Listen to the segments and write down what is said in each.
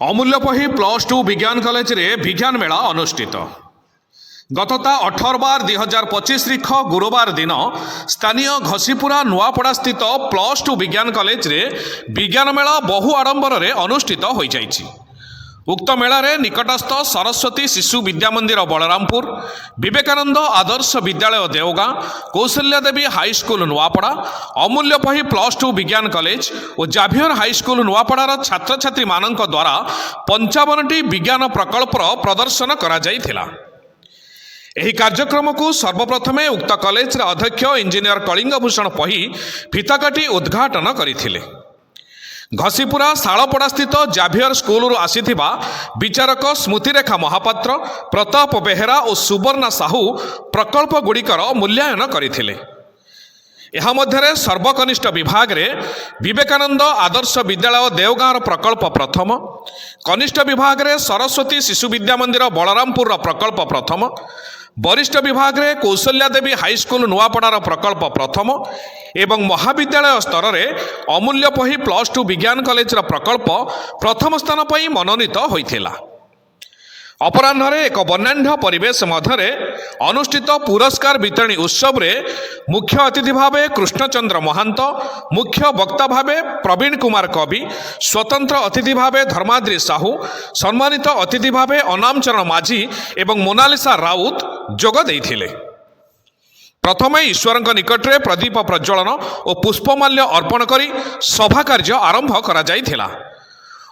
अमूल्यपही +2 विज्ञान कॉलेज रे विज्ञान मेला अनुष्ठित गतता 18/12/2025 तारीख गुरुवार दिन स्थानीय घसीपुरा नुआपड़ा स्थित +2 विज्ञान कॉलेज रे विज्ञान मेला बहु आडंबर रे अनुष्ठित हो जाइछि। उक्त मेलारे निकटस्थ सरस्वती शिशु विद्या मंदिर बलरामपुर, विवेकानंद आदर्श विद्यालय देवगां, कौशल्या देवी हाईस्कूल नुआपड़ा, अमूल्यपही +2 विज्ञान कॉलेज और जाभियर हाईस्कूल नुआपड़ार छात्र छात्री मानक द्वारा 55टी विज्ञान प्रकल्पर प्रदर्शन करा जाइथिला। एही कार्यक्रम को सर्वप्रथमे उक्त कॉलेज अध्यक्ष इंजीनियर कलिंग भूषण पही फिताकाटी उद्घाटन करथिले। घसीपुरा शालपड़ा स्थित जाभियर स्कूल आसीथिबा विचारक स्मृतिरेखा महापात्र, प्रताप बेहेरा और सुवर्णा साहू प्रकल्प गुड़िकर मूल्यांकन करथिले। यह मध्यरे सर्वकनिष्ठ विभाग रे विवेकानंद आदर्श विद्यालय देवगांर प्रकल्प प्रथम, कनिष्ठ विभाग रे सरस्वती शिशु विद्या मंदिर बलरामपुर प्रकल्प प्रथम, वरिष्ठ विभाग रे कौशल्या देवी हाईस्कूल नुआपड़ार प्रकल्प प्रथम एवं महाविद्यालय स्तर में अमूल्यपही +2 विज्ञान कॉलेज प्रकल्प प्रथम स्थान पर मनोनीत होइथिला। अपराह्न एक वर्णाढ्य परिवेश मध्य अनुष्ठित पुरस्कार वितरणी उत्सव रे मुख्य अतिथि भावे कृष्णचंद्र महांत, मुख्य वक्ता भावे प्रवीण कुमार कवि, स्वतंत्र अतिथि भावे धर्माद्री साहू, सम्मानित अतिथि भावे अनामचरण माझी एवं मोनालिसा राउत जोग देइथिले। प्रथमे ईश्वर निकटरे प्रदीप प्रज्वलन और पुष्पमाल्य अर्पण करी सभा कार्य आरंभ करा जाइथिला।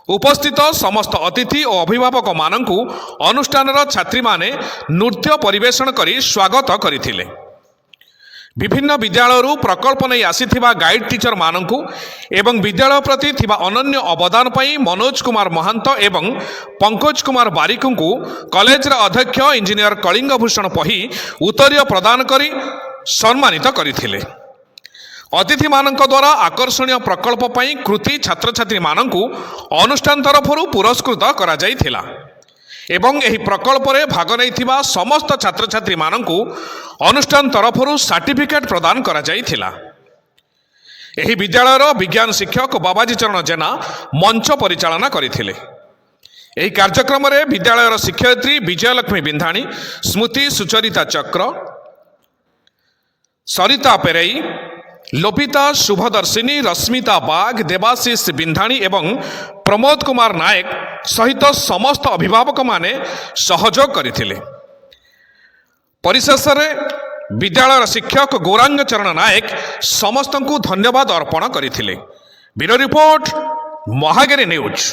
उपस्थित समस्त अतिथि और अभिभावक माननकु अनुष्ठानर छात्री माने नृत्य परिवेषण करी स्वागत करथिले। विभिन्न विद्यालय प्रकल्प नहीं आसीथिबा गाइड टीचर माननकु एवं विद्यालय प्रति थिबा अनन्य अवदान पई मनोज कुमार महंत एवं पंकज कुमार बारिकଙ୍କୁ कॉलेजर अध्यक्ष इंजीनियर कलिंग भूषण पही उत्तरीय प्रदान करी सम्मानित करथिले। अतिथि मानक द्वारा आकर्षणीय प्रकल्प पई कृति छात्र छात्री माननकु अनुष्ठान तरफरु पुरस्कृत करा जाइथिला एवं एही प्रकल्प रे भाग नैथिबा समस्त छात्र छात्री माननकु अनुष्ठान तरफरु सर्टिफिकेट प्रदान करा जाइथिला। एही विद्यालयर विज्ञान शिक्षक बाबाजी चरण जेना मंच परिचालना करथिले। एही कार्यक्रम रे विद्यालयर शिक्षयित्री विजयलक्ष्मी बिंधाणी, स्मृति सुचरिता चक्र, सरिता पेरई, लोपिता शुभदर्शिनी, रश्मिता बाग, देवाशीष बिंधाणी एवं प्रमोद कुमार नायक सहित समस्त अभिभावक माने सहयोग करथिले। परिशेष में विद्यालय शिक्षक गौरांग चरण नायक समस्त को धन्यवाद अर्पण करथिले। Bureau report Mahagiri news.